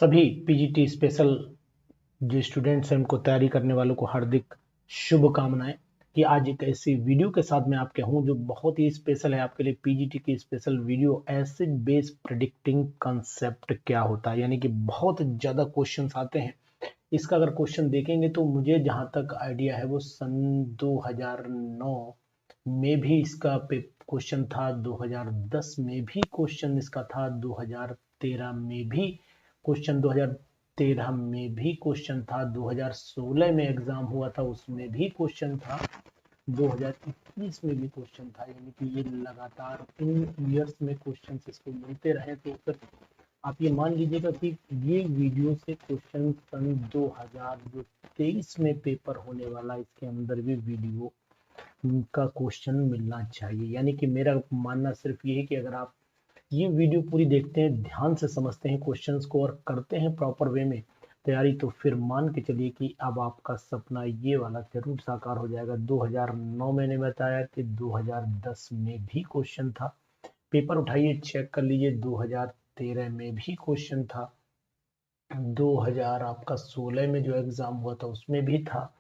सभी PGT special जो students हैं उनको तैयारी करने वालों को हार्दिक शुभकामनाएं कि आज एक ऐसी वीडियो के साथ मैं आपके हूं जो बहुत ही स्पेशल है आपके लिए। पीजीटी की special video acid base predicting concept क्या होता है, यानी कि बहुत ज़्यादा क्वेश्चंस आते हैं। इसका अगर क्वेश्चन देखेंगे तो मुझे जहां तक आइडिया है वो सन 2009 में भी इसका क्वेश्चन था, 2010 में भी क्वेश्चन इसका था, 2013 में भी क्वेश्चन 2013 में भी क्वेश्चन था, 2016 में एग्जाम हुआ था उसमें भी क्वेश्चन था, 2021 में भी क्वेश्चन था। यानी कि ये लगातार इन ईयर्स में क्वेश्चन इसको मिलते रहे। तो फिर आप ये मान लीजिएगा कि ये वीडियो से क्वेश्चन सन 2023 में पेपर होने वाला, इसके अंदर भी वीडियो का क्वेश्चन मिलना चाहिए। यानी कि मेरा मानना सिर्फ ये है कि अगर आप ये वीडियो पूरी देखते हैं, ध्यान से समझते हैं क्वेश्चंस को और करते हैं प्रॉपर वे में तैयारी, तो फिर मान के चलिए कि अब आपका सपना ये वाला जरूर साकार हो जाएगा। 2009 मैंने बताया कि 2010 में भी क्वेश्चन था, पेपर उठाइए चेक कर लीजिए, 2013 में भी क्वेश्चन था, 2000 आपका 16 में जो एग्जाम हुआ था उसमें भी था,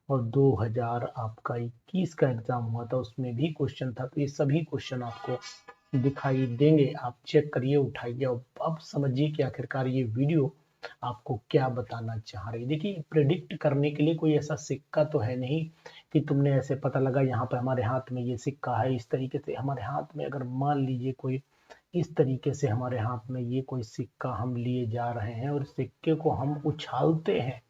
और 2000 आपका 21 का एग्जाम हुआ था उसमें भी क्वेश्चन था। तो ये सभी क्वेश्चन आपको दिखाई देंगे, आप चेक करिए, उठाइए और अब समझिए कि आखिरकार ये वीडियो आपको क्या बताना चाह रही है। देखिए, प्रेडिक्ट करने के लिए कोई ऐसा सिक्का तो है नहीं कि तुमने ऐसे पता लगा यहाँ पर हमारे हाथ में ये सिक्का है, इस तरीके से हमारे हाथ में अगर मान लीजिए कोई इस तरीके से हमारे हाथ में ये कोई सिक्का हम लिए जा रहे हैं और सिक्के को हम उछालते हैं,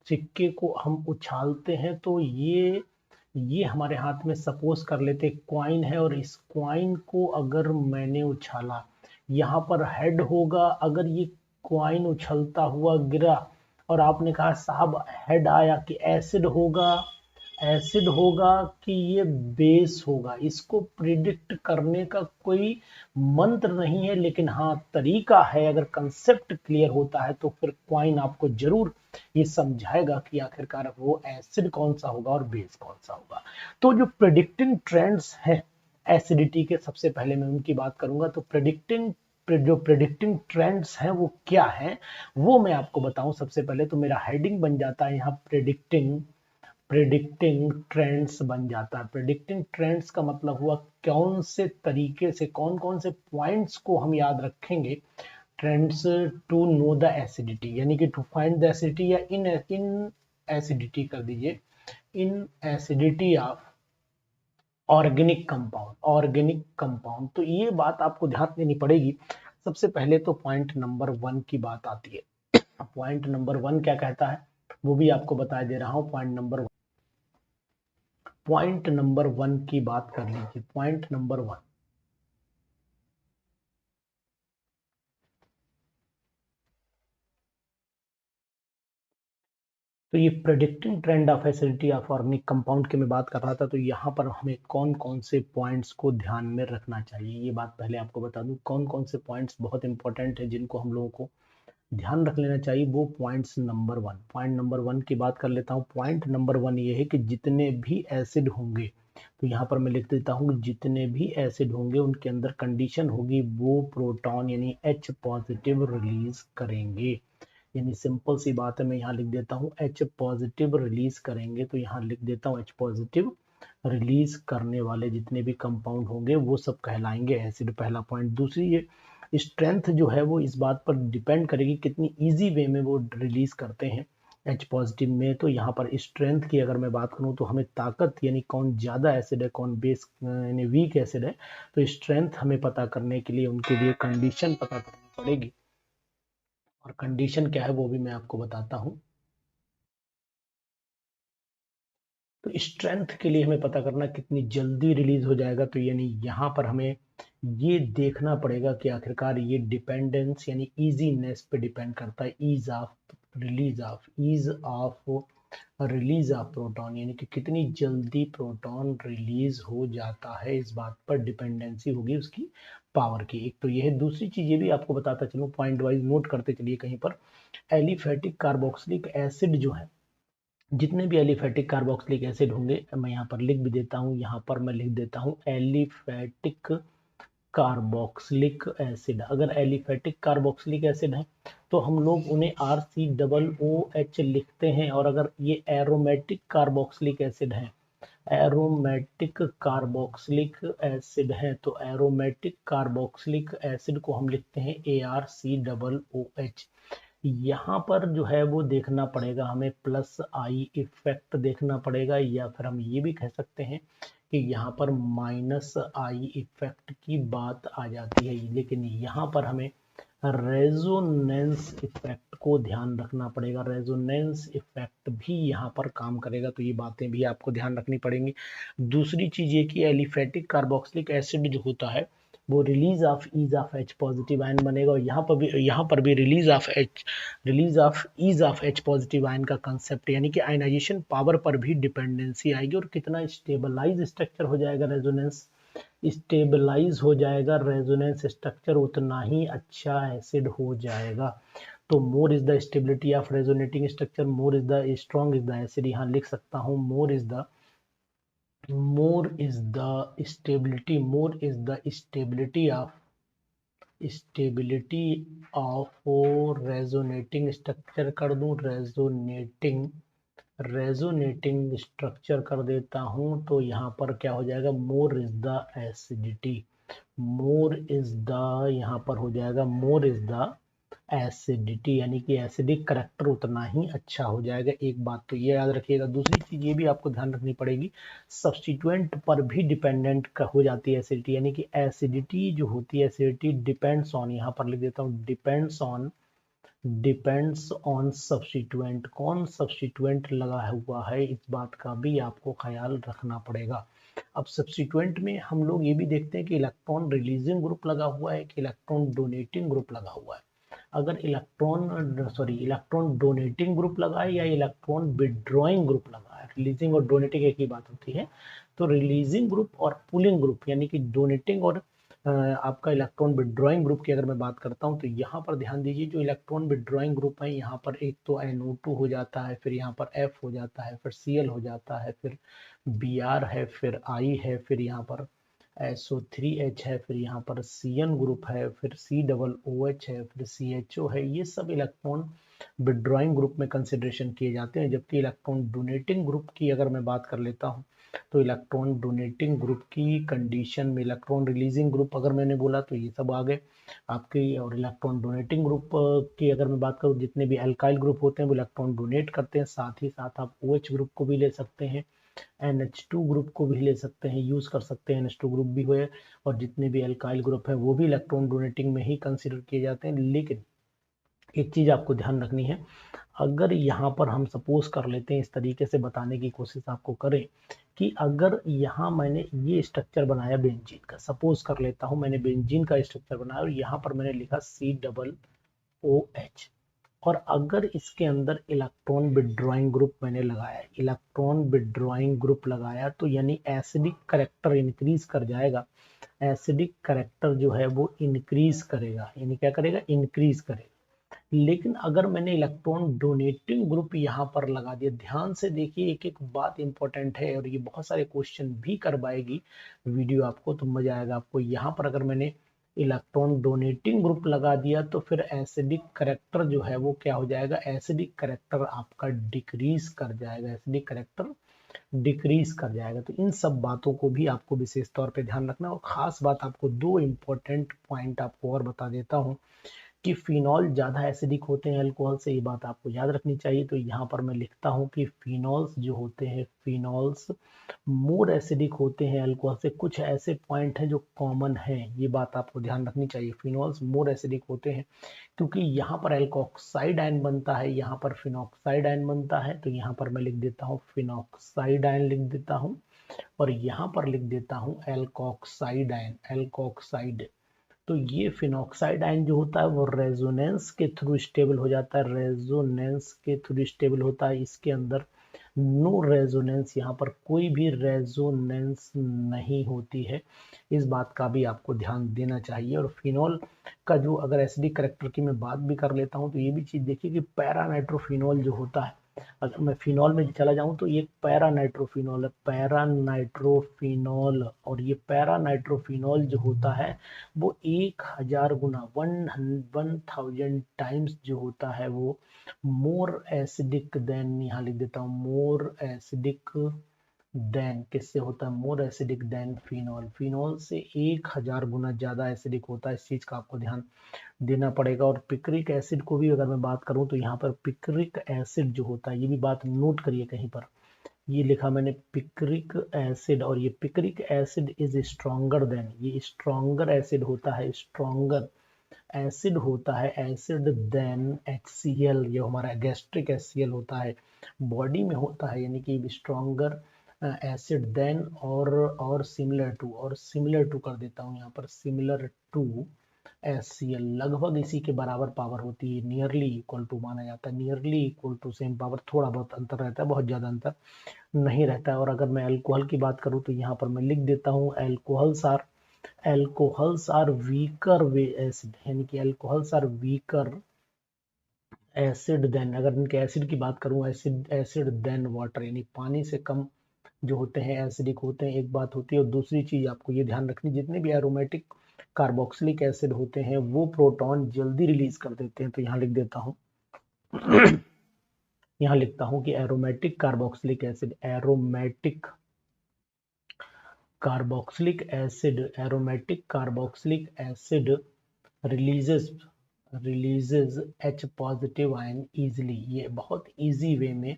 सिक्के को हम उछालते हैं, तो ये हमारे हाथ में सपोज कर लेते क्वाइन है, और इस क्वाइन को अगर मैंने उछाला, यहाँ पर हेड होगा। अगर ये क्वाइन उछलता हुआ गिरा और आपने कहा साहब हेड आया, कि एसिड होगा, एसिड होगा कि ये बेस होगा, इसको प्रिडिक्ट करने का कोई मंत्र नहीं है, लेकिन हाँ तरीका है। अगर कंसेप्ट क्लियर होता है तो फिर क्वाइन आपको जरूर ये समझाएगा कि आखिरकार वो एसिड कौन सा होगा और बेस कौन सा होगा। तो जो प्रेडिक्टिंग ट्रेंड्स हैं एसिडिटी के, सबसे पहले मैं उनकी बात करूंगा। तो जो प्रेडिक्टिंग ट्रेंड्स हैं वो क्या है वो मैं आपको बताऊं। सबसे पहले तो मेरा हेडिंग बन जाता है यहाँ प्रेडिक्टिंग ट्रेंड्स बन जाता है। प्रेडिक्टिंग ट्रेंड्स का मतलब हुआ कौन से तरीके से, कौन कौन से पॉइंट्स को हम याद रखेंगे trends to know the acidity, यानी कि टू फाइंड द एसिडिटी, या इन एसिडिटी कर दीजिए, इन एसिडिटी ऑफ ऑर्गेनिक कंपाउंड। तो ये बात आपको ध्यान देनी पड़ेगी। सबसे पहले तो पॉइंट नंबर 1 की बात आती है। पॉइंट नंबर 1 क्या कहता है वो भी आपको बता दे रहा हूं। पॉइंट नंबर 1 की बात कर लीजिए। पॉइंट नंबर 1, तो ये predicting trend of acidity of organic compound की मैं बात कर रहा था। तो यहाँ पर हमें कौन कौन से पॉइंट्स को ध्यान में रखना चाहिए, ये बात पहले आपको बता दूं। कौन कौन से पॉइंट्स बहुत इंपॉर्टेंट है जिनको हम लोगों को ध्यान रख लेना चाहिए, वो पॉइंट्स नंबर 1। पॉइंट नंबर 1 की बात कर लेता हूँ। पॉइंट नंबर 1 ये है कि जितने भी एसिड होंगे, तो यहाँ पर मैं लिख देता हूँ, जितने भी एसिड होंगे उनके अंदर कंडीशन होगी वो प्रोटॉन यानी H पॉजिटिव रिलीज करेंगे। यानी सिंपल सी बात है, मैं यहाँ लिख देता हूँ H पॉजिटिव रिलीज करेंगे। तो यहाँ लिख देता हूँ H पॉजिटिव रिलीज करने वाले जितने भी कंपाउंड होंगे वो सब कहलाएंगे एसिड, पहला पॉइंट। दूसरी, ये स्ट्रेंथ जो है वो इस बात पर डिपेंड करेगी कितनी इजी वे में वो रिलीज करते हैं H पॉजिटिव में। तो यहाँ पर स्ट्रेंथ की अगर मैं बात करूँ तो हमें ताकत, यानी कौन ज़्यादा एसिड है कौन बेस यानी वीक एसिड है, तो स्ट्रेंथ हमें पता करने के लिए उनके लिए कंडीशन पता करनी पड़ेगी। और कंडीशन क्या है वो भी मैं आपको बताता हूँ। तो स्ट्रेंथ के लिए हमें पता करना कितनी जल्दी रिलीज हो जाएगा। तो यानी यहाँ पर हमें ये देखना पड़ेगा कि आखिरकार ये डिपेंडेंस यानी इजीनेस पे डिपेंड करता है, ease of release of proton, यानी कि कितनी जल्दी प्रोटॉन रिलीज हो जाता है, इस बात पर डिपेंडेंसी होगी उसकी पावर की। एक तो ये है। दूसरी चीज ये भी आपको बताता चलूं, पॉइंट वाइज नोट करते चलिए कहीं पर। एलिफेटिक कार्बोक्सिलिक एसिड जो है, जितने भी एलिफेटिक कार्बोक्सिलिक एसिड होंगे, मैं यहाँ पर लिख भी देता हूँ, यहाँ पर मैं लिख देता हूँ एलिफेटिक कार्बोक्सिलिक एसिड। अगर एलिफेटिक कार्बोक्सिलिक एसिड है तो हम लोग उन्हें RCOOH लिखते हैं, और अगर ये एरोमेटिक कार्बोक्सिलिक एसिड है, एरोमेटिक कार्बोक्सिलिक एसिड है, तो एरोमेटिक कार्बोक्सिलिक एसिड को हम लिखते हैं ARCOOH। यहाँ पर जो है वो देखना पड़ेगा हमें प्लस आई इफेक्ट देखना पड़ेगा, या फिर हम ये भी कह सकते हैं कि यहाँ पर माइनस आई इफेक्ट की बात आ जाती है। लेकिन यहाँ पर हमें रेजोनेंस इफेक्ट को ध्यान रखना पड़ेगा, रेजोनेंस इफेक्ट भी यहाँ पर काम करेगा, तो ये बातें भी आपको ध्यान रखनी पड़ेंगी। दूसरी चीज ये कि एलिफेटिक कार्बोक्सिलिक एसिड जो होता है वो release of ease of H positive ion बनेगा, और यहाँ पर भी release of ease of H positive ion का कंसेप्ट, यानी कि आयनाइजेशन पावर पर भी डिपेंडेंसी आएगी, और कितना स्टेबलाइज स्ट्रक्चर हो जाएगा रेजोनेंस, स्टेबलाइज हो जाएगा रेजोनेंस स्ट्रक्चर, उतना ही अच्छा एसिड हो जाएगा। तो more is the stability of resonating structure, more is the strong is the acid. यहाँ लिख सकता हूँ more is the stability, more is the stability of resonating structure कर दूं, रेजोनेटिंग स्ट्रक्चर कर देता हूं, तो यहाँ पर क्या हो जाएगा, more is the acidity, more is the, यहाँ पर हो जाएगा मोर इज द एसिडिटी, यानी कि एसिडिक करेक्टर उतना ही अच्छा हो जाएगा। एक बात तो ये याद रखिएगा। दूसरी चीज ये भी आपको ध्यान रखनी पड़ेगी, सब्स्टिट्यूएंट पर भी डिपेंडेंट हो जाती है एसिडिटी, यानी कि एसिडिटी जो होती है, एसिडिटी डिपेंड्स ऑन, यहाँ पर लिख देता हूँ डिपेंड्स ऑन सब्स्टिट्यूएंट, कौन सब्स्टिट्यूएंट लगा हुआ है, इस बात का भी आपको ख्याल रखना पड़ेगा। अब सब्स्टिट्यूएंट में हम लोग ये भी देखते हैं कि इलेक्ट्रॉन रिलीजिंग ग्रुप लगा हुआ है कि इलेक्ट्रॉन डोनेटिंग ग्रुप लगा हुआ है। अगर इलेक्ट्रॉन डोनेटिंग ग्रुप लगा है या इलेक्ट्रॉन विड्रॉइंग ग्रुप लगा है, रिलीजिंग और डोनेटिंग एक ही बात होती है, तो रिलीजिंग ग्रुप और पुलिंग ग्रुप, यानी कि डोनेटिंग और आपका इलेक्ट्रॉन विड्रॉइंग ग्रुप की अगर मैं बात करता हूं, तो यहाँ पर ध्यान दीजिए, जो इलेक्ट्रॉन विड्रॉइंग ग्रुप है, यहाँ पर एक तो NO2 हो जाता है, फिर यहाँ पर F हो जाता है, फिर Cl हो जाता है, फिर Br है, फिर I है, फिर यहाँ पर SO3H है, फिर यहाँ पर CN ग्रुप है, फिर COOH है, फिर CHO है। ये सब इलेक्ट्रॉन विड्रॉइंग ग्रुप में कंसिडरेशन किए जाते हैं। जबकि इलेक्ट्रॉन डोनेटिंग ग्रुप की अगर मैं बात कर लेता हूँ, तो इलेक्ट्रॉन डोनेटिंग ग्रुप की कंडीशन में, इलेक्ट्रॉन रिलीजिंग ग्रुप अगर मैंने बोला तो ये सब आ गए आपके, और इलेक्ट्रॉन डोनेटिंग ग्रुप की अगर मैं बात करूँ, जितने भी अल्काइल ग्रुप होते हैं वो इलेक्ट्रॉन डोनेट करते हैं, साथ ही साथ आप OH ग्रुप को भी ले सकते हैं, NH2 ग्रुप को भी ले सकते हैं, यूज कर सकते हैं, NH2 ग्रुप भी हुए, और जितने भी अल्काइल ग्रुप है वो भी इलेक्ट्रॉन डोनेटिंग में ही कंसिडर किए जाते हैं। लेकिन एक चीज आपको ध्यान रखनी है, अगर यहाँ पर हम सपोज कर लेते हैं, इस तरीके से बताने की कोशिश आपको करें कि अगर यहाँ मैंने ये स्ट्रक्चर बनाया बेंजीन का, सपोज कर लेता हूँ मैंने बेंजीन का स्ट्रक्चर बनाया, और यहाँ पर मैंने लिखा COOH, और अगर इसके अंदर इलेक्ट्रॉन विड्रॉइंग ग्रुप मैंने लगाया, इलेक्ट्रॉन विड्रॉइंग ग्रुप लगाया, तो यानी एसिडिक करेक्टर इंक्रीज कर जाएगा, एसिडिक करेक्टर जो है वो इंक्रीज करेगा, यानी क्या करेगा, इंक्रीज करेगा। लेकिन अगर मैंने इलेक्ट्रॉन डोनेटिंग ग्रुप यहाँ पर लगा दिया, ध्यान से देखिए, एक एक बात इंपॉर्टेंट है, और ये बहुत सारे क्वेश्चन भी करवाएगी वीडियो आपको, तो मजा आएगा आपको। यहाँ पर अगर मैंने इलेक्ट्रॉन डोनेटिंग ग्रुप लगा दिया, तो फिर एसिडिक करेक्टर जो है वो क्या हो जाएगा, एसिडिक करेक्टर आपका डिक्रीज कर जाएगा, एसिडिक करेक्टर डिक्रीज कर जाएगा। तो इन सब बातों को भी आपको विशेष तौर पे ध्यान रखना। और खास बात, आपको दो इंपॉर्टेंट पॉइंट आपको और बता देता हूँ कि फिनॉल ज़्यादा एसिडिक होते हैं अल्कोहल से, ये बात आपको याद रखनी चाहिए। तो यहाँ पर मैं लिखता हूँ कि फिनॉल्स जो होते हैं, फिनॉल्स मोर एसिडिक होते हैं अल्कोहल से। कुछ ऐसे पॉइंट हैं जो कॉमन हैं, ये बात आपको ध्यान रखनी चाहिए। फिनॉल्स मोर एसिडिक होते हैं क्योंकि यहाँ पर एल्कोक्साइड आयन बनता है, यहाँ पर फिनॉक्साइड आयन बनता है। तो यहाँ पर मैं लिख देता हूँ फिनॉक्साइड आयन लिख देता हूँ, और यहाँ पर लिख देता हूँ एल्कोक्साइड आयन, एल्कोक्साइड। तो ये फिनॉक्साइड आयन जो होता है वो रेजोनेंस के थ्रू स्टेबल हो जाता है, रेजोनेंस के थ्रू स्टेबल होता है। इसके अंदर नो रेजोनेंस, यहाँ पर कोई भी रेजोनेंस नहीं होती है, इस बात का भी आपको ध्यान देना चाहिए। और फिनॉल का जो अगर एसिडिक करेक्टर की मैं बात भी कर लेता हूँ, तो ये भी चीज देखिए कि पैरा नाइट्रोफिनॉल जो होता है अगर मैं फिनॉल में चला जाऊं तो ये पैरा नाइट्रोफिनॉल है, पैरा नाइट्रोफिनॉल। और ये पैरा नाइट्रोफिनॉल जो होता है वो 1000 गुना 1000 टाइम्स जो होता है वो मोर एसिडिक देन, यहाँ लिख देता हूँ मोर एसिडिक देन, किससे होता है, more acidic then phenol. Phenol से 1000 गुना ज्यादा एसिडिक होता है, इस चीज का आपको ध्यान देना पड़ेगा। और पिक्रिक एसिड को भी अगर मैं बात करूं तो यहाँ पर पिक्रिक एसिड जो होता है, ये भी बात नोट करिए कहीं पर, ये लिखा मैंने पिक्रिक एसिड, और ये picric acid is stronger than, ये स्ट्रॉन्गर एसिड होता है, स्ट्रॉन्गर एसिड होता है, एसिड देन HCl, ये हमारा गैस्ट्रिक HCl होता है, बॉडी में होता है, यानी कि स्ट्रॉन्गर एसिड देन और सिमिलर टू, और सिमिलर टू कर देता हूँ यहाँ पर, सिमिलर टू HCl, लगभग इसी के बराबर पावर होती है, नियरली इक्वल टू माना जाता है, nearly equal to same power, थोड़ा बहुत अंतर रहता है, बहुत ज्यादा अंतर नहीं रहता है। और अगर मैं अल्कोहल की बात करूं तो यहाँ पर मैं लिख देता हूँ alcohols are weaker way acid, यानी कि alcohols are weaker acid than, अगर इनके एसिड की बात करूं, एसिड देन वाटर, यानी पानी से कम जो होते हैं एसिडिक होते हैं, एक बात होती है। और दूसरी चीज आपको ये ध्यान रखनी, जितने भी एरोमेटिक कार्बोक्सिलिक एसिड होते हैं वो प्रोटॉन जल्दी रिलीज कर देते हैं, तो यहाँ लिख देता हूँ यहाँ लिखता हूँ कि aromatic carboxylic acid, aromatic carboxylic acid, aromatic carboxylic acid releases releases H positive ion easily, ये बहुत इजी वे में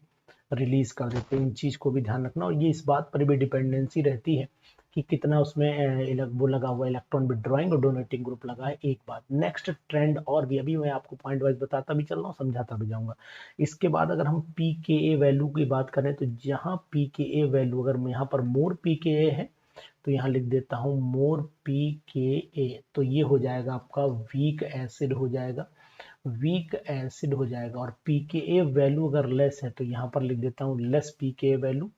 रिलीज कर देते हैं, इन चीज को भी ध्यान रखना। और ये इस बात पर भी डिपेंडेंसी रहती है कि कितना उसमें वो लगा हुआ इलेक्ट्रॉन विड्रॉइंग और डोनेटिंग ग्रुप लगा है, एक बात। नेक्स्ट ट्रेंड, और भी अभी मैं आपको पॉइंट वाइज बताता भी चल रहा हूँ, समझाता भी जाऊंगा। इसके बाद अगर हम pKa वैल्यू की बात करें तो जहां pKa वैल्यू, अगर यहाँ पर मोर pKa है तो यहाँ लिख देता हूँ मोर pKa, तो ये हो जाएगा आपका वीक एसिड हो जाएगा, वीक एसिड हो जाएगा। और pKa वैल्यू अगर लेस है तो यहाँ पर लिख देता हूँ less pKa value,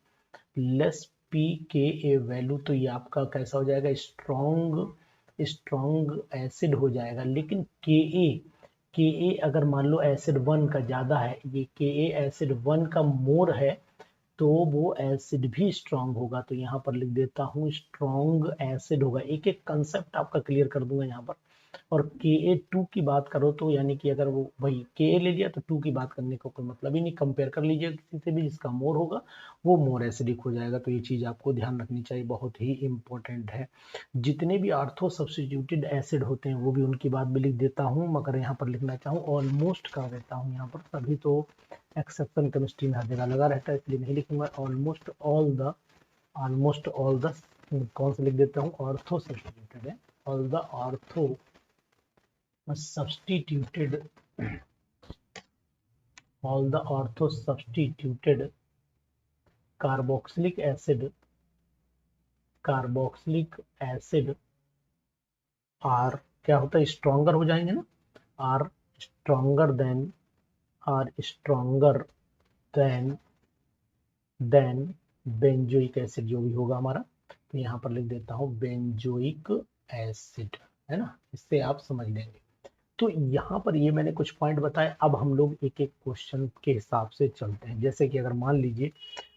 less pKa value, तो ये आपका कैसा हो जाएगा, स्ट्रॉन्ग एसिड हो जाएगा। लेकिन Ka अगर मान लो एसिड 1 का ज्यादा है, ये Ka एसिड 1 का मोर है, तो वो एसिड भी स्ट्रांग होगा, तो यहाँ पर लिख देता हूँ स्ट्रांग एसिड होगा। एक एक कंसेप्ट आपका क्लियर कर दूंगा यहाँ पर। और Ka2 की बात करो तो यानी कि अगर वो भाई Ka ले लिया तो 2 की बात करने का कोई मतलब ही नहीं, कंपेयर कर लीजिए किसी से भी, जिसका मोर होगा वो मोर एसिडिक हो जाएगा। तो ये चीज आपको ध्यान रखनी चाहिए, बहुत ही इंपॉर्टेंट है। जितने भी आर्थो सब्स्टिट्यूटेड एसिड होते हैं वो भी, उनकी बात भी लिख देता हूँ, मगर यहाँ पर लिखना चाहूँ ऑलमोस्ट कर देता हूँ यहाँ पर, तभी तो एक्सेप्शन केमिस्ट्री में हर जगह लगा रहता है, इसलिए नहीं लिखूंगा। ऑलमोस्ट ऑल द कौन से लिख देता हूँ, ऑर्थो सब्स्टिट्यूटेड है, all the ortho substituted all the ortho substituted carboxylic acid are, क्या होता है, स्ट्रॉन्गर हो जाएंगे ना, are stronger than than benzoic acid जो भी होगा हमारा, तो यहाँ पर लिख देता हूँ बेंजोइक एसिड, है ना, इससे आप समझ लेंगे। तो यहाँ पर ये मैंने कुछ पॉइंट बताए, अब हम लोग एक एक क्वेश्चन के हिसाब से चलते हैं। जैसे कि अगर मान लीजिए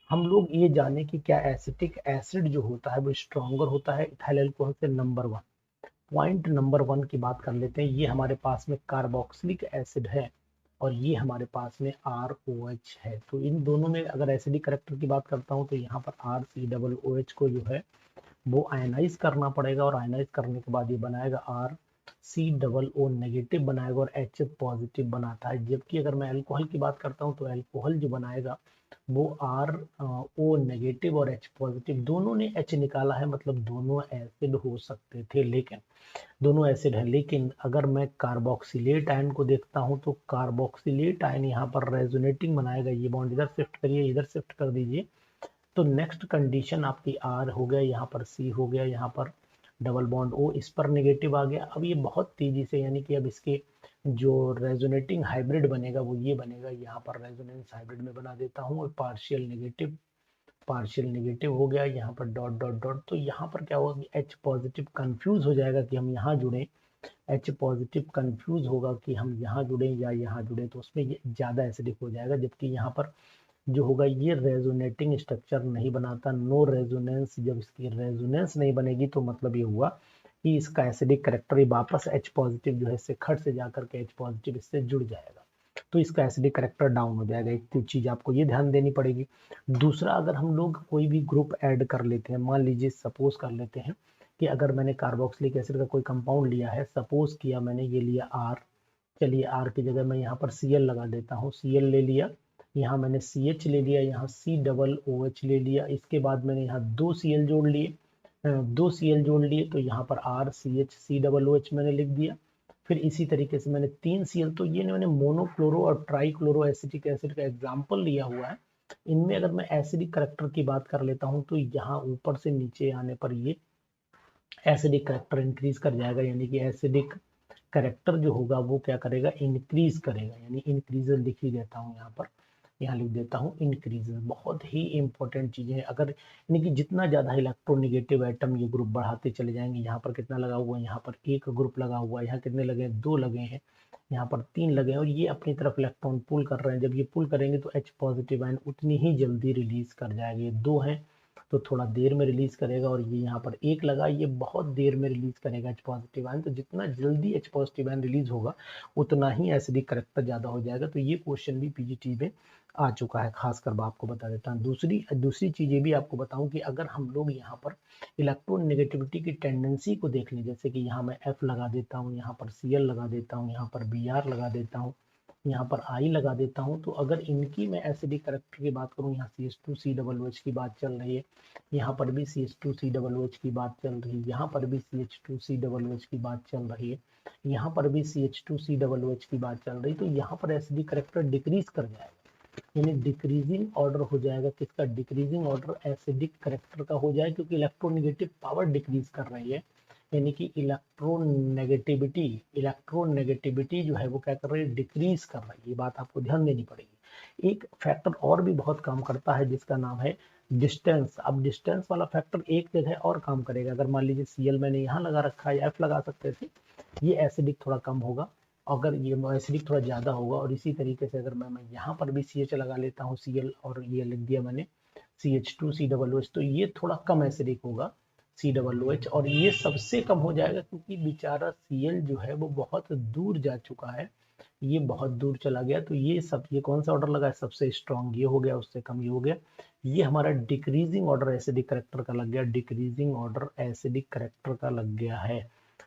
हम लोग ये जाने कि क्या एसिटिक एसिड जो होता है वो स्ट्रॉन्गर होता है इथाइल अल्कोहल से, नंबर 1, पॉइंट नंबर 1 की बात कर लेते हैं। ये हमारे पास में कार्बोक्सिलिक एसिड है और ये हमारे पास में ROH है, तो इन दोनों में अगर एसिडिक करेक्टर की बात करता हूँ तो यहाँ पर RCOOH को जो है वो आयनाइज करना पड़ेगा, और आयनाइज करने के बाद ये बनाएगा RCOO नेगेटिव बनाएगा और H पॉजिटिव बनाता है। जबकि अगर मैं अल्कोहल की बात करता हूँ तो अल्कोहल जो बनाएगा वो RO नेगेटिव और H पॉजिटिव, दोनों ने H निकाला है, मतलब दोनों एसिड हो सकते थे, लेकिन दोनों एसिड है। लेकिन अगर मैं कार्बोक्सिलेट आयन को देखता हूं तो कार्बोक्सिलेट आयन यहाँ पर रेजोनेटिंग बनाएगा, ये बॉन्ड इधर शिफ्ट करिए, इधर शिफ्ट कर दीजिए, तो नेक्स्ट कंडीशन आपकी R हो गया, यहाँ पर C हो गया, यहाँ पर डबल बॉन्ड O, इस पर नेगेटिव आ गया। अब ये बहुत तेजी से, यानी कि अब इसके जो रेजोनेटिंग हाइब्रिड बनेगा वो ये बनेगा, यहाँ पर रेजोनेंस हाइब्रिड में बना देता हूँ, और पार्शियल नेगेटिव हो गया, यहाँ पर डॉट डॉट डॉट, तो यहाँ पर क्या होगा कि H पॉजिटिव कंफ्यूज हो जाएगा कि हम यहाँ जुड़े H पॉजिटिव कंफ्यूज होगा कि हम यहाँ जुड़े या यहाँ जुड़े, तो उसमें ये ज़्यादा एसिडिक हो जाएगा, जबकि यहाँ पर जो होगा ये रेजोनेटिंग स्ट्रक्चर नहीं बनाता, नो रेजोनेंस। जब इसकी रेजोनेंस नहीं बनेगी तो मतलब ये हुआ कि इसका एसिडिक करेक्टर वापस H पॉजिटिव जो है इससे खट से जाकर के H पॉजिटिव इससे जुड़ जाएगा, तो इसका एसिडिक करेक्टर डाउन हो जाएगा। एक तो चीज आपको ये ध्यान देनी पड़ेगी। दूसरा, अगर हम लोग कोई भी ग्रुप ऐड कर लेते हैं, मान लीजिए सपोज कर लेते हैं कि अगर मैंने कार्बोक्सिलिक एसिड का कोई कंपाउंड लिया है, सपोज किया मैंने ये लिया R, चलिए R की जगह मैं यहाँ पर Cl लगा देता हूँ, Cl ले लिया, यहाँ मैंने CH ले लिया, यहाँ COOH ले लिया, इसके बाद मैंने यहाँ 2 Cl जोड़ लिए, 2 Cl जोड़ लिए, तो यहाँ पर RCH COOH मैंने लिख दिया। फिर इसी तरीके से मैंने 3 Cl, तो ये मैंने मोनोक्लोरो और ट्राइक्लोरो एसिटिक एसिड का एग्जाम्पल लिया हुआ है। इनमें अगर मैं एसिडिक करेक्टर की बात कर लेता हूँ, तो यहाँ ऊपर से नीचे आने पर ये एसिडिक करेक्टर इंक्रीज कर जाएगा, यानी कि एसिडिक करेक्टर जो होगा वो क्या करेगा, इंक्रीज करेगा, यानी इंक्रीजर लिख ही देता हूँ यहाँ पर, यहाँ लिख देता हूँ इंक्रीजर। बहुत ही इंपॉर्टेंट चीजें हैं, अगर यानी कि जितना ज्यादा इलेक्ट्रोनेगेटिव एटम ये ग्रुप बढ़ाते चले जाएंगे, यहाँ पर कितना लगा हुआ है, यहाँ पर एक ग्रुप लगा हुआ है, यहाँ कितने लगे हैं, 2 लगे हैं, यहाँ पर 3 लगे हैं, और ये अपनी तरफ इलेक्ट्रॉन पुल कर रहे हैं। जब ये पुल करेंगे तो H पॉजिटिव आयन उतनी ही जल्दी रिलीज कर जाएगा। ये 2 हैं तो थोड़ा देर में रिलीज करेगा, और ये यहाँ पर 1 लगा, ये बहुत देर में रिलीज करेगा H पॉजिटिव आयन। तो जितना जल्दी H पॉजिटिव आयन रिलीज होगा उतना ही एसिडिक करेक्टर ज्यादा हो जाएगा। तो ये क्वेश्चन भी पीजीटी में आ चुका है, खासकर मैं आपको बता देता हूँ। दूसरी चीज ये भी आपको बताऊं कि अगर हम लोग यहाँ पर इलेक्ट्रोनेगेटिविटी की टेंडेंसी को देख लें, जैसे कि यहाँ मैं F लगा देता हूँ, यहाँ पर Cl लगा देता हूँ, यहाँ पर Br लगा देता हूँ, यहाँ पर I लगा देता हूँ, तो अगर इनकी मैं एसिडिक करेक्टर की बात करूँ, यहाँ CH2COOH की बात चल रही है, यहाँ पर भी CH2COOH की बात चल रही है, यहाँ पर भी CH2COOH की बात चल रही है, यहाँ पर भी CH2COOH की बात चल रही है, तो यहाँ पर एसिडिक करेक्टर डिक्रीज कर जाएगा, यानी डिक्रीजिंग ऑर्डर हो जाएगा। किसका डिक्रीजिंग ऑर्डर, एसिडिक करेक्टर का हो जाएगा, क्योंकि इलेक्ट्रोनेगेटिव पावर डिक्रीज कर रही है, यानी कि इलेक्ट्रोनेगेटिविटी जो है वो क्या कर रही है, डिक्रीज कर रही है। ये बात आपको ध्यान देनी पड़ेगी। एक फैक्टर और भी बहुत काम करता है जिसका नाम है डिस्टेंस। अब डिस्टेंस वाला फैक्टर एक जगह और काम करेगा। अगर मान लीजिए Cl मैंने यहाँ लगा रखा है, F लगा सकते थे, ये एसिडिक थोड़ा कम होगा, अगर ये एसिडिक थोड़ा ज्यादा होगा। और इसी तरीके से अगर मैं यहाँ पर भी CH लगा लेता हूँ, Cl, और ये लिख दिया मैंने CH2COOH, तो ये थोड़ा कम एसिडिक होगा COOH, और ये सबसे कम हो जाएगा क्योंकि बेचारा Cl जो है वो बहुत दूर जा चुका है, ये बहुत दूर चला गया। तो ये कौन सा ऑर्डर लगा है, सबसे स्ट्रॉन्ग ये हो गया, उससे कम ये हो गया। ये हमारा डिक्रीजिंग ऑर्डर एसिडिक करेक्टर का लग गया, डिक्रीजिंग ऑर्डर एसिडिक करेक्टर का लग गया है।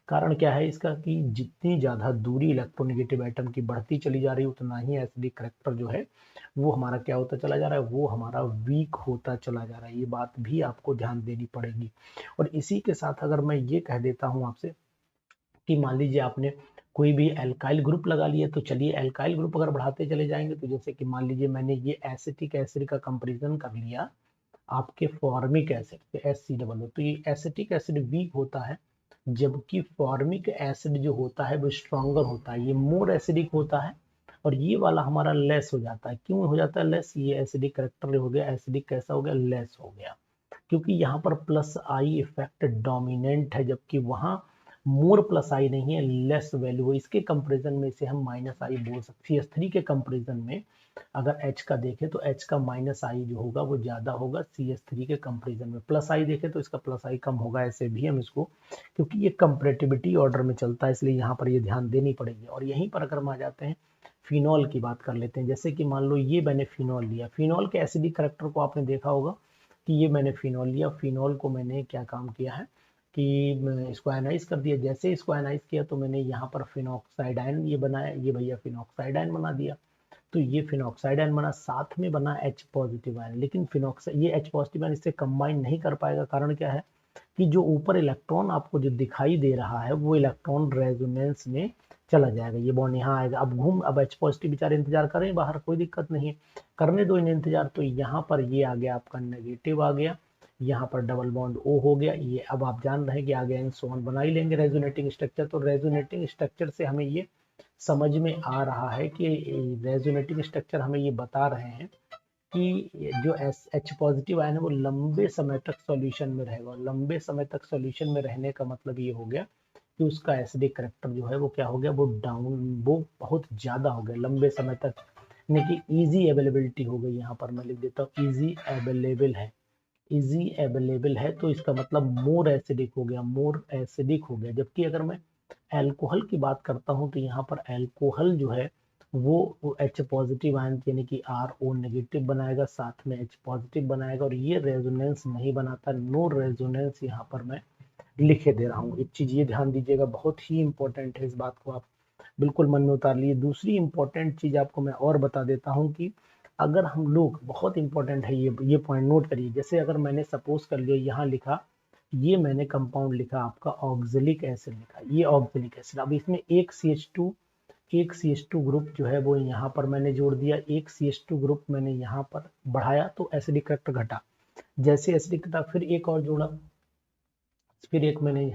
कारण क्या है इसका, कि जितनी ज्यादा दूरी इलेक्ट्रोनेगेटिव एटम की बढ़ती चली जा रही है, उतना ही एसिडिक करेक्टर जो है वो हमारा क्या होता चला जा रहा है, वो हमारा वीक होता चला जा रहा है। ये बात भी आपको ध्यान देनी पड़ेगी। और इसी के साथ अगर मैं ये कह देता हूं आपसे कि मान लीजिए आपने कोई भी एल्काइल ग्रुप लगा लिया, तो चलिए एल्काइल ग्रुप अगर बढ़ाते चले जाएंगे, तो जैसे कि मान लीजिए मैंने ये एसिटिक एसिड का कंपेरिजन कर लिया आपके फॉर्मिक एसिड के HCOO, तो ये एसिटिक एसिड वीक होता है, जबकि फॉर्मिक एसिड जो होता है वो स्ट्रॉन्गर होता है, ये मोर एसिडिक होता है, और ये वाला हमारा लेस हो जाता है। क्यों हो जाता है लेस, ये एसिडिक करेक्टर हो गया, एसिडिक कैसा हो गया, लेस हो गया, क्योंकि यहाँ पर प्लस आई इफेक्ट डोमिनेंट है, जबकि वहां मोर प्लस आई नहीं है, लेस वैल्यू है। इसके कंपैरिजन में इसे हम माइनस आई बोल सकते हैं। CH3 के कंपैरिजन में अगर H का देखें तो H का माइनस आई जो होगा वो ज्यादा होगा CH3 के कंपैरिजन में। प्लस आई देखें तो इसका प्लस आई कम होगा, ऐसे भी हम इसको, क्योंकि ये कंपैरेटिविटी ऑर्डर में चलता है, इसलिए यहाँ पर ये ध्यान देनी पड़ेगी। और यहीं पर अगर हम आ जाते हैं फिनॉल की बात कर लेते हैं, जैसे कि मान लो ये मैंने फिनॉल लिया, फिनॉल के एसिडिक करेक्टर को आपने देखा होगा कि ये मैंने फिनॉल लिया, फिनॉल को मैंने क्या काम किया है कि इसको एनाइज कर दिया। जैसे इसको एनाइज किया तो मैंने यहाँ पर फिनॉक्साइड आयन ये बनाया, ये भैया फिनॉक्साइड आयन बना दिया, तो ये फिनॉक्साइड आयन बना, साथ में बना H पॉजिटिव आयन। लेकिन फिनॉक्साइड ये H पॉजिटिव आयन इससे कंबाइन नहीं कर पाएगा। कारण क्या है कि जो ऊपर इलेक्ट्रॉन आपको जो दिखाई दे रहा है वो इलेक्ट्रॉन रेजोनेंस में चला जाएगा, ये बॉन्ड यहाँ आएगा। अब H पॉजिटिव बेचारे इंतजार करें बाहर, कोई दिक्कत नहीं है, करने दो इन्हें इंतजार। तो यहाँ पर ये आ गया आपका नेगेटिव आ गया, यहाँ पर डबल बॉन्ड O हो गया। ये अब आप जान रहे हैं कि आगे एंड सो ऑन बना ही लेंगे रेजोनेटिंग स्ट्रक्चर। तो रेजोनेटिंग स्ट्रक्चर से हमें ये समझ में आ रहा है कि रेजोनेटिंग स्ट्रक्चर हमें ये बता रहे हैं कि जो H पॉजिटिव आयन है वो लंबे समय तक सॉल्यूशन में रहेगा। लंबे समय तक सॉल्यूशन में रहने का मतलब ये हो गया कि उसका एसिडिक करेक्टर जो है वो क्या हो गया, वो वो बहुत ज़्यादा हो गया लंबे समय तक, यानी कि ईजी अवेलेबिलिटी हो गई। यहाँ पर मैं लिख देता हूँ ईजी अवेलेबल है, इजी अवेलेबल है, तो इसका मतलब मोर एसिडिक हो गया, मोर एसिडिक हो गया। जबकि अगर मैं एल्कोहल की बात करता हूं तो यहाँ पर एल्कोहल जो है वो H पॉजिटिव आयन यानी कि RO नेगेटिव बनाएगा, साथ में H पॉजिटिव बनाएगा, और ये रेजोनेंस नहीं बनाता, नो रेजोनेंस यहाँ पर मैं लिखे दे रहा हूँ। एक चीज ये ध्यान दीजिएगा, बहुत ही इंपॉर्टेंट है, इस बात को आप बिल्कुल मन में उतार लिए। दूसरी इंपॉर्टेंट चीज आपको मैं और बता देता हूँ कि अगर हम लोग, बहुत इंपॉर्टेंट है ये पॉइंट नोट करिए। जैसे अगर मैंने सपोज कर लिया यहाँ लिखा, ये मैंने कंपाउंड लिखा आपका ऑक्जेलिक एसिड लिखा, ये ऑक्जेलिक एसिड, अब इसमें एक CH2 ग्रुप जो है वो यहाँ पर मैंने जोड़ दिया, एक CH2 ग्रुप मैंने यहाँ पर बढ़ाया तो एसिडिक करेक्टर घटा। जैसे एसिडिक घटा फिर एक और जोड़ा, फिर एक मैंने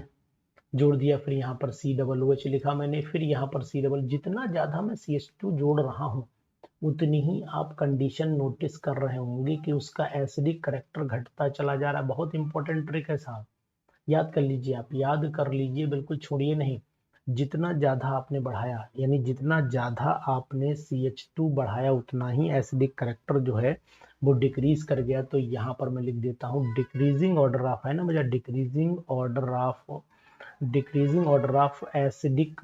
जोड़ दिया, फिर यहाँ पर COOH लिखा मैंने, फिर यहाँ पर C डबल। जितना ज्यादा मैं CH2 जोड़ रहा हूँ उतनी ही आप कंडीशन नोटिस कर रहे होंगे कि उसका एसिडिक करेक्टर घटता चला जा रहा है। बहुत इंपॉर्टेंट ट्रिक है साहब, याद कर लीजिए, आप याद कर लीजिए, बिल्कुल छोड़िए नहीं। जितना ज्यादा आपने बढ़ाया, यानी जितना ज्यादा आपने CH2 बढ़ाया उतना ही एसिडिक करेक्टर जो है वो डिक्रीज कर गया। तो यहाँ पर मैं लिख देता हूँ डिक्रीजिंग ऑर्डर ऑफ, है ना मुझे, decreasing order of acidic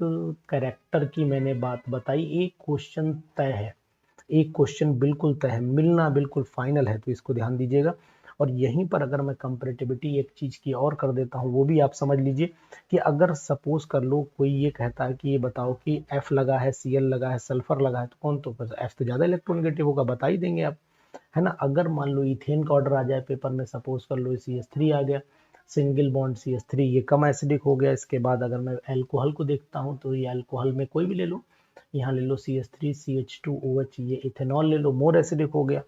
character की मैंने बात बताई। एक क्वेश्चन तय है, एक क्वेश्चन बिल्कुल तय है, मिलना बिल्कुल फाइनल है, तो इसको ध्यान दीजिएगा। और यहीं पर अगर मैं कंपैरेटिविटी एक चीज की और कर देता हूँ, वो भी आप समझ लीजिए कि अगर सपोज कर लो कोई ये कहता है कि ये बताओ कि F लगा है, Cl लगा है, सल्फर लगा है, तो कौन, तो F तो ज्यादा इलेक्ट्रोनेगेटिव होगा, बता ही देंगे आप, है ना। अगर मान लो इथेन का ऑर्डर आ जाए पेपर में, सपोज कर लो CH3 आ गया, सिंगल बॉन्ड CH3, ये कम एसिडिक हो गया। इसके बाद अगर मैं एल्कोहल को देखता हूँ तो ये एल्कोहल में कोई भी ले लो, यहाँ ले लो CH3 CH2OH, ये इथेनॉल ले लो, मोर एसिडिक हो गया,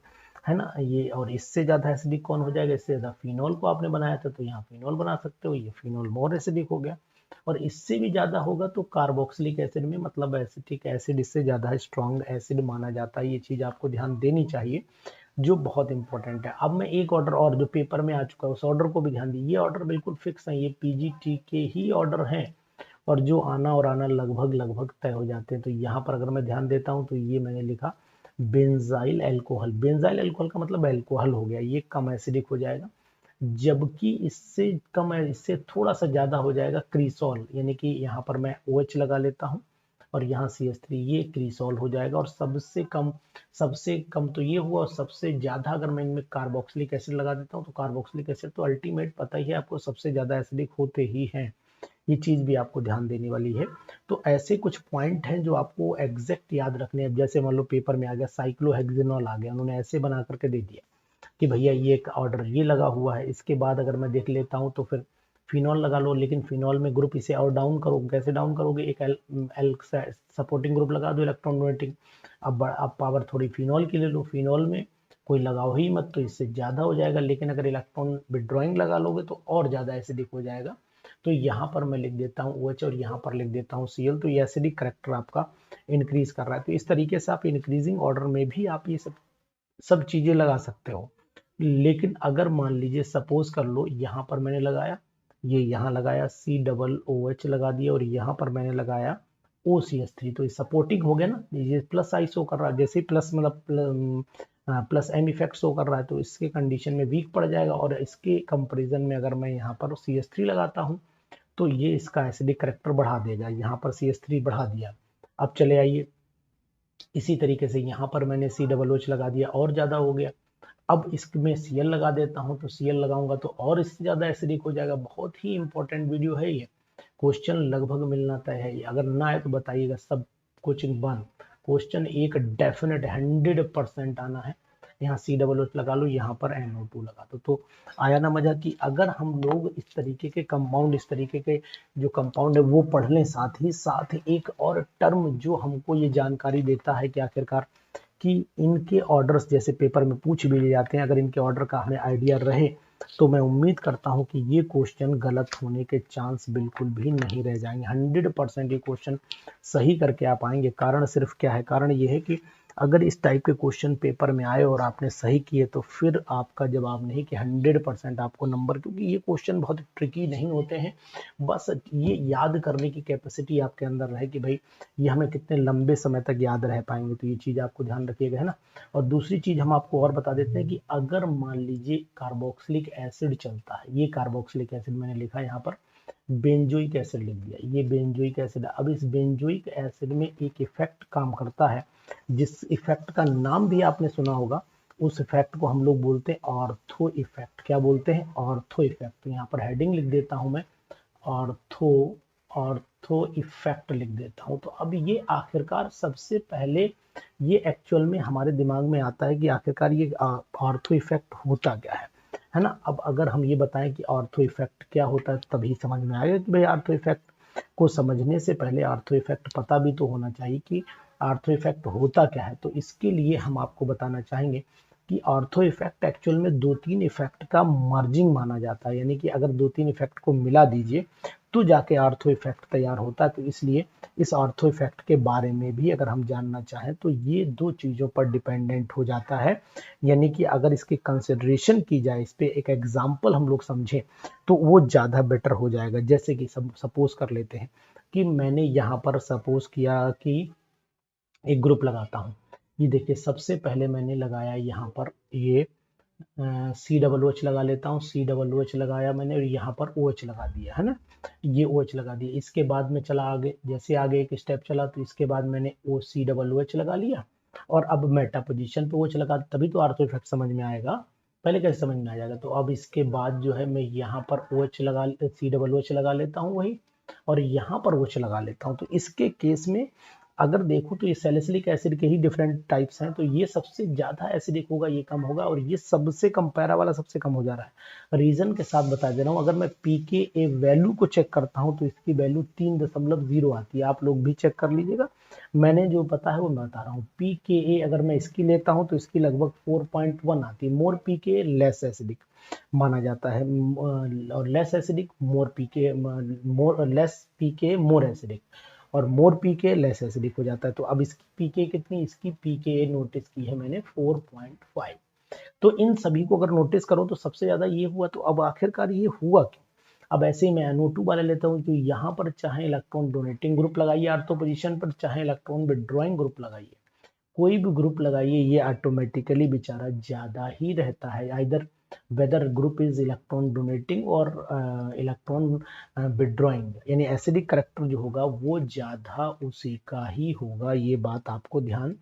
है ना ये। और इससे ज्यादा एसिडिक कौन हो जाएगा, इससे ज्यादा फिनॉल को आपने बनाया था तो यहाँ फिनॉल बना सकते हो, ये फिनॉल मोर एसिडिक हो गया। और इससे भी ज्यादा होगा तो कार्बोक्सिलिक एसिड में, मतलब एसिटिक एसिड इससे ज्यादा स्ट्रॉन्ग एसिड माना जाता है। ये चीज आपको ध्यान देनी चाहिए, जो बहुत इंपॉर्टेंट है। अब मैं एक ऑर्डर और जो पेपर में आ चुका है उस ऑर्डर को भी ध्यान दीजिए। ये ऑर्डर बिल्कुल फिक्स है, ये पीजीटी के ही ऑर्डर हैं, और जो आना और आना लगभग लगभग तय हो जाते हैं। तो यहाँ पर अगर मैं ध्यान देता हूँ तो ये मैंने लिखा बेंजाइल अल्कोहल, बेंजाइल अल्कोहल का मतलब अल्कोहल हो गया, ये कम एसिडिक हो जाएगा। जबकि इससे कम, इससे थोड़ा सा ज्यादा हो जाएगा क्रीसॉल, यानी कि यहाँ पर मैं OH लगा लेता हूँ और यहाँ CH3, ये क्रीसॉल हो जाएगा। और सबसे कम तो ये हुआ, और सबसे ज्यादा अगर मैं इनमें कार्बोक्सिलिक एसिड लगा देता हूँ तो कार्बोक्सिलिक एसिड तो अल्टीमेट पता ही है आपको, सबसे ज्यादा एसिडिक होते ही हैं। ये चीज भी आपको ध्यान देने वाली है। तो ऐसे कुछ पॉइंट हैं जो आपको एग्जैक्ट याद रखने हैं। जैसे मान लो पेपर में आ गया साइक्लोहेक्सेनॉल आ गया, उन्होंने ऐसे बना करके दे दिया कि भैया ये एक ऑर्डर ये लगा हुआ है। इसके बाद अगर मैं देख लेता हूँ तो फिर फिनॉल लगा लो, लेकिन फिनॉल में ग्रुप इसे और डाउन करोगे, कैसे डाउन करोगे, एक एल सपोर्टिंग ग्रुप लगा दो, इलेक्ट्रॉन डोनेटिंग। अब पावर थोड़ी फिनॉल की ले लो, फिनॉल में कोई लगाओ ही मत, तो इससे ज्यादा हो जाएगा। लेकिन अगर इलेक्ट्रॉन विड्रॉइंग लगा लोगे तो और ज्यादा एसिडिक हो जाएगा। तो यहाँ पर मैं लिख देता हूँ OH और यहाँ पर लिख देता हूँ Cl, तो ये एसिडिक करेक्टर आपका इंक्रीज कर रहा है। तो इस तरीके से आप इंक्रीजिंग ऑर्डर में भी आप ये सब चीजें लगा सकते हो। लेकिन अगर मान लीजिए सपोज कर लो यहाँ पर मैंने लगाया, ये यहाँ लगाया COOH लगा दिया, और यहाँ पर मैंने लगाया OCH3, तो ये सपोर्टिंग हो गया ना, ये प्लस आई शो कर रहा है। जैसे प्लस मतलब प्लस M इफेक्ट शो कर रहा है, तो इसके कंडीशन में वीक पड़ जाएगा। और इसके कंपेरिजन में अगर मैं यहाँ पर CH3 लगाता हूँ तो ये इसका एसिडिक करेक्टर बढ़ा देगा, यहाँ पर CH3 बढ़ा दिया। अब चले आइए, इसी तरीके से यहाँ पर मैंने COOH लगा दिया, और ज्यादा हो गया। अब इसमें Cl लगा देता हूँ, तो Cl लगाऊंगा तो और इससे ज्यादा एसिडिक हो जाएगा। बहुत ही इंपॉर्टेंट वीडियो है ये, क्वेश्चन लगभग मिलना तय है। अगर ना आए तो बताइएगा, सब कोचिंग बंद। क्वेश्चन एक डेफिनेट 100% आना है। यहाँ COOH लगा लो, यहाँ पर NO2 लगा दो, तो आया ना मजा। कि अगर हम लोग इस तरीके के कंपाउंड, इस तरीके के जो कंपाउंड है वो पढ़ लें, साथ ही साथ एक और टर्म जो हमको ये जानकारी देता है कि आखिरकार कि इनके ऑर्डर्स जैसे पेपर में पूछ भी ले जाते हैं, अगर इनके ऑर्डर का हमें आइडिया रहे तो मैं उम्मीद करता हूं कि ये क्वेश्चन गलत होने के चांस बिल्कुल भी नहीं रह जाएंगे। 100% ये क्वेश्चन सही करके आप आएंगे। कारण सिर्फ क्या है, कारण ये है कि अगर इस टाइप के क्वेश्चन पेपर में आए और आपने सही किए तो फिर आपका जवाब नहीं कि 100% आपको नंबर, क्योंकि ये क्वेश्चन बहुत ट्रिकी नहीं होते हैं। बस ये याद करने की कैपेसिटी आपके अंदर रहे कि भाई ये हमें कितने लंबे समय तक याद रह पाएंगे, तो ये चीज़ आपको ध्यान रखिएगा, है ना। और दूसरी चीज़ हम आपको और बता देते हैं कि अगर मान लीजिए कार्बोक्सिलिक एसिड चलता है, ये कार्बोक्सिलिक एसिड मैंने लिखा है यहाँ पर, बेंजोइक एसिड लिख दिया, ये बेंजोइक एसिड है। अब इस बेंजोइक एसिड में एक इफेक्ट काम करता है, जिस इफेक्ट का नाम भी आपने सुना होगा, उस इफेक्ट को हम लोग बोलते हैं ऑर्थो इफेक्ट। क्या बोलते हैं? Ortho effect. तो यहाँ पर हेडिंग लिख देता हूं मैं, ऑर्थो ऑर्थो इफेक्ट लिख देता हूं। तो अब ये आखिरकार सबसे पहले ये एक्चुअल में हमारे दिमाग में आता है कि आखिरकार ये ऑर्थो इफेक्ट होता क्या है ना। अब अगर हम ये बताएं कि ऑर्थो इफेक्ट क्या होता है, तभी समझ में आएगा कि भाई ऑर्थो इफेक्ट को समझने से पहले ऑर्थो इफेक्ट पता भी तो होना चाहिए कि ऑर्थो इफेक्ट होता क्या है। तो इसके लिए हम आपको बताना चाहेंगे कि ऑर्थो इफेक्ट एक्चुअल में 2-3 इफेक्ट का मर्जिंग माना जाता है, यानी कि अगर 2-3 इफेक्ट को मिला दीजिए तो जाके ऑर्थो इफेक्ट तैयार होता है। तो इसलिए इस ऑर्थो इफेक्ट के बारे में भी अगर हम जानना चाहें तो ये 2 चीज़ों पर डिपेंडेंट हो जाता है, यानी कि अगर इसकी कंसिडरेशन की जाए, इस पे एक एग्जाम्पल हम लोग समझें तो वो ज़्यादा बेटर हो जाएगा। जैसे कि सपोज कर लेते हैं कि मैंने यहाँ पर सपोज किया कि एक ग्रुप लगाता हूँ। ये देखिए सबसे पहले मैंने लगाया यहाँ पर ये COOH लगा लेता हूँ, COOH लगाया मैंने और यहाँ पर OH लगा दिया, है ना, ये OH लगा दिया। इसके बाद में चला आगे, जैसे आगे एक स्टेप चला तो इसके बाद मैंने COOH लगा लिया और अब मेटा पोजीशन पे OH लगा, तभी तो ऑर्थो इफेक्ट समझ में आएगा। पहले कैसे समझ में आ जाएगा? तो अब इसके बाद जो है मैं यहाँ पर OH लगा COOH लगा लेता हूँ वही, और यहाँ पर OH लगा लेता हूँ। तो इसके केस में अगर देखो तो ये सैलिसिलिक एसिड के ही डिफरेंट टाइप्स हैं, तो ये सबसे ज्यादा एसिडिक होगा, ये कम होगा, और ये सबसे कम, पैरा वाला सबसे कम हो जा रहा है। रीजन के साथ बता दे रहा हूँ, अगर मैं pKa वैल्यू को चेक करता हूँ तो इसकी वैल्यू 3.0 आती है। आप लोग भी चेक कर लीजिएगा, मैंने जो पता है वो मैं बता रहा हूँ। pKa अगर मैं इसकी लेता हूँ तो इसकी लगभग 4.1 आती है। मोर pKa लेस एसिडिक माना जाता है, और लेस एसिडिक मोर pKa मोर एसिडिक, और मोर पीके लेस एसिडिक हो जाता है। तो अब इसकी पीके कितनी, इसकी पीके नोटिस की है मैंने 4.5। तो इन सभी को अगर नोटिस करो तो सबसे ज्यादा ये हुआ। तो अब आखिरकार ये हुआ क्यों? अब ऐसे ही मैं NO2 वाले लेता हूँ, तो यहाँ पर चाहे इलेक्ट्रॉन डोनेटिंग ग्रुप लगाइए ऑर्थो पोजीशन पर, चाहे इलेक्ट्रॉन विड्रॉइंग ग्रुप लगाइए, कोई भी ग्रुप लगाइए, ये ऑटोमेटिकली बेचारा ज्यादा ही रहता है, either whether group is electron donating और इलेक्ट्रॉन विड्रॉइंग, यानी एसिडिक करेक्टर जो होगा वो ज्यादा उसी का ही होगा। ये बात आपको ध्यान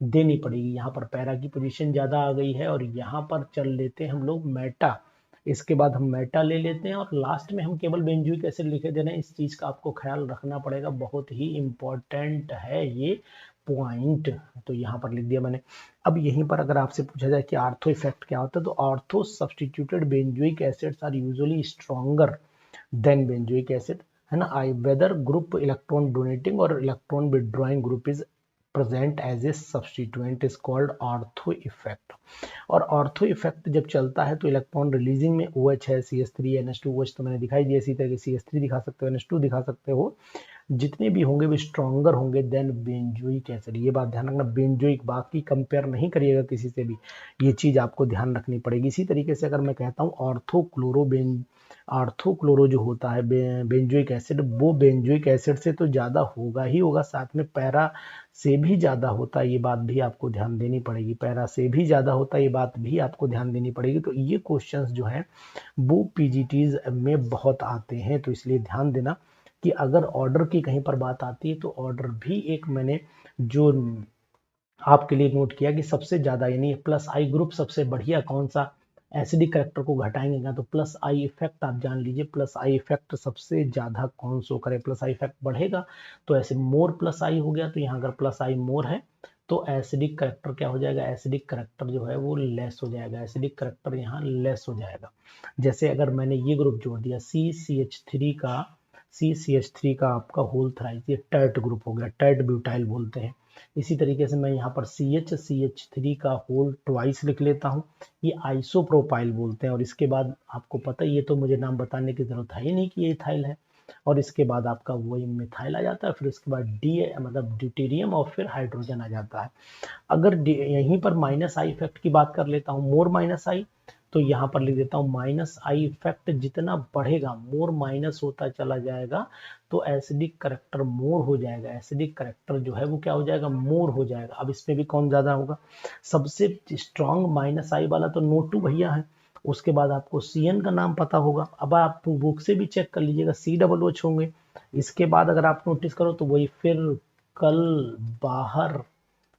देनी पड़ेगी। यहाँ पर पैरा की पोजीशन ज्यादा आ गई है और यहाँ पर चल लेते हैं हम लोग मेटा, इसके बाद हम मेटा ले लेते हैं और लास्ट में हम केवल बेंजोइक एसिड लिखे दे रहे हैं। इस चीज का आपको ख्याल रखना पड़ेगा, बहुत ही इंपॉर्टेंट है ये पॉइंट। तो यहाँ पर लिख दिया मैंने। अब यहीं पर अगर आपसे पूछा जाए कि ऑर्थो इफेक्ट क्या होता है, तो ortho substituted benzoic acids are usually stronger than benzoic acid, है ना। Either group electron donating और electron withdrawing group is present as a substituent is called ortho effect. और ऑर्थो इफेक्ट जब चलता है तो इलेक्ट्रॉन रिलीजिंग में OH है, CH3 NH2, OH तो मैंने दिखाई दिया, इसी तरह CH3 दिखा सकते हो, NH2 दिखा सकते हो, जितने भी होंगे वो स्ट्रॉन्गर होंगे देन बेंजोइक एसिड। ये बात ध्यान रखना, बेंजोइक, बाकी कंपेयर नहीं करिएगा किसी से भी, ये चीज आपको ध्यान रखनी पड़ेगी। इसी तरीके से अगर मैं कहता हूँ ऑर्थोक्लोरो जो होता है बेंजोइक एसिड, वो बेंजोइक एसिड से तो ज्यादा होगा ही होगा, साथ में पैरा से भी ज्यादा होता है, ये बात भी आपको ध्यान देनी पड़ेगी। पैरा से भी ज्यादा होता है, ये बात भी आपको ध्यान देनी पड़ेगी। तो ये क्वेश्चंस जो हैं वो पीजीटीज में बहुत आते हैं, तो इसलिए ध्यान देना कि अगर ऑर्डर की कहीं पर बात आती है तो ऑर्डर भी एक मैंने जो आपके लिए नोट किया कि सबसे ज्यादा, यानी प्लस आई ग्रुप सबसे बढ़िया कौन सा, एसिडिक करेक्टर को घटाएंगे ना, तो प्लस आई इफेक्ट आप जान लीजिए, प्लस आई इफेक्ट सबसे ज्यादा कौन सो करे, प्लस आई इफेक्ट बढ़ेगा तो ऐसे मोर प्लस आई हो गया। तो यहाँ अगर प्लस आई मोर है तो एसिडिक करेक्टर क्या हो जाएगा, एसिडिक करेक्टर जो है वो लेस हो जाएगा, एसिडिक करेक्टर यहाँ लेस हो जाएगा। जैसे अगर मैंने ये ग्रुप जोड़ दिया CCH3 का आपका होल थ्राइस, ये टर्ट ग्रुप हो गया, टर्ट ब्यूटाइल बोलते हैं। इसी तरीके से मैं यहाँ पर CH3 का होल ट्वाइस लिख लेता हूँ, ये आइसोप्रोपाइल बोलते हैं। और इसके बाद आपको पता है, ये तो मुझे नाम बताने की जरूरत है ही नहीं कि ये इथाइल है। और इसके बाद आपका वही मिथाइल आ जाता है, फिर उसके बाद डी मतलब ड्यूटेरियम और फिर हाइड्रोजन आ जाता है। अगर यहीं पर माइनस आई इफेक्ट की बात कर लेता हूँ, मोर माइनस आई, तो यहाँ पर लिख देता हूँ माइनस आई इफेक्ट जितना बढ़ेगा मोर माइनस होता चला जाएगा, तो एसिडिक करेक्टर मोर हो जाएगा, एसिडिक करेक्टर जो है वो क्या हो जाएगा, मोर हो जाएगा। अब इसमें भी कौन ज्यादा होगा, सबसे स्ट्रॉन्ग माइनस आई वाला तो NO2 भैया है। उसके बाद आपको CN का नाम पता होगा, अब आप बुक से भी चेक कर लीजिएगा, COOH होंगे। इसके बाद अगर आप नोटिस करो तो वही फिर कल बाहर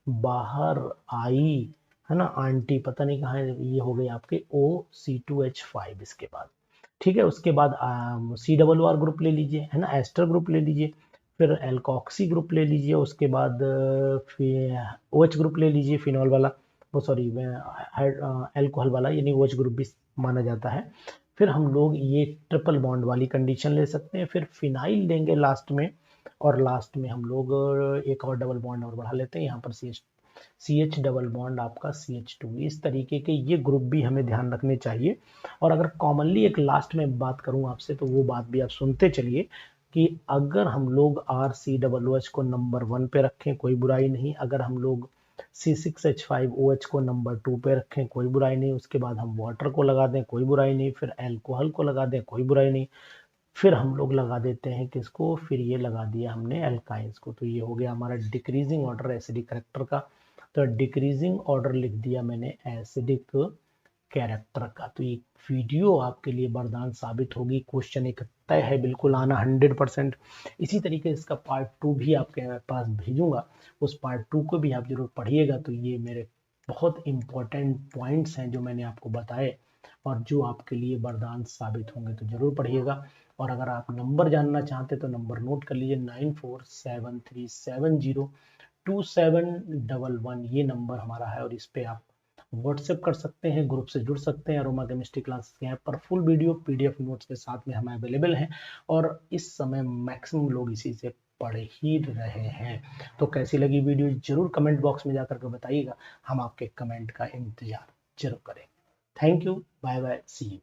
बाहर आई है ना, आंटी पता नहीं कहाँ है, ये हो गई आपके OC2H5 इसके बाद। ठीक है, उसके बाद CRR ग्रुप ले लीजिए है ना, एस्टर ग्रुप ले लीजिए, फिर एल्कोक्सी ग्रुप ले लीजिए, उसके बाद फिर OH ग्रुप ले लीजिए फिनॉल वाला, वो सॉरी एल्कोहल वाला, यानी OH ग्रुप भी माना जाता है। फिर हम लोग ये ट्रिपल बॉन्ड वाली कंडीशन ले सकते हैं, फिर फिनाइल लेंगे लास्ट में, और लास्ट में हम लोग एक और डबल बॉन्ड और बढ़ा लेते हैं, यहाँ पर CH डबल बॉन्ड आपका CH2। इस तरीके के ये ग्रुप भी हमें ध्यान रखने चाहिए। और अगर कॉमनली एक लास्ट में बात करूं आपसे, तो वो बात भी आप सुनते चलिए कि अगर हम लोग RCOOH को नंबर 1 पे रखें कोई बुराई नहीं, अगर हम लोग C6H5OH को नंबर 2 पे रखें कोई बुराई नहीं, उसके बाद हम वाटर को लगा दें कोई बुराई नहीं, फिर एल्कोहल को लगा दें कोई बुराई नहीं, फिर हम लोग लगा देते हैं किसको, फिर ये लगा दिया हमने एल्काइंस को। तो ये हो गया हमारा डिक्रीजिंग ऑर्डर एसिडिक करेक्टर का। तो डिक्रीजिंग ऑर्डर लिख दिया मैंने एसिडिक कैरेक्टर का। तो ये वीडियो आपके लिए वरदान साबित होगी, क्वेश्चन एक तय है बिल्कुल आना 100%। इसी तरीके इसका पार्ट 2 भी आपके पास भेजूंगा, उस पार्ट 2 को भी आप जरूर पढ़िएगा। तो ये मेरे बहुत इंपॉर्टेंट पॉइंट्स हैं जो मैंने आपको बताए और जो आपके लिए वरदान साबित होंगे, तो जरूर पढ़िएगा। और अगर आप नंबर जानना चाहते तो नंबर नोट कर लीजिए 9473702711, ये नंबर हमारा है, और इस पे आप व्हाट्सएप कर सकते हैं, ग्रुप से जुड़ सकते हैं। अरोमा केमिस्ट्री क्लासेस के ऐप पर फुल वीडियो PDF नोट्स के साथ में हमें अवेलेबल हैं, और इस समय मैक्सिमम लोग इसी से पढ़ ही रहे हैं। तो कैसी लगी वीडियो जरूर कमेंट बॉक्स में जाकर के बताइएगा, हम आपके कमेंट का इंतजार जरूर करें। Thank you, bye bye, see you.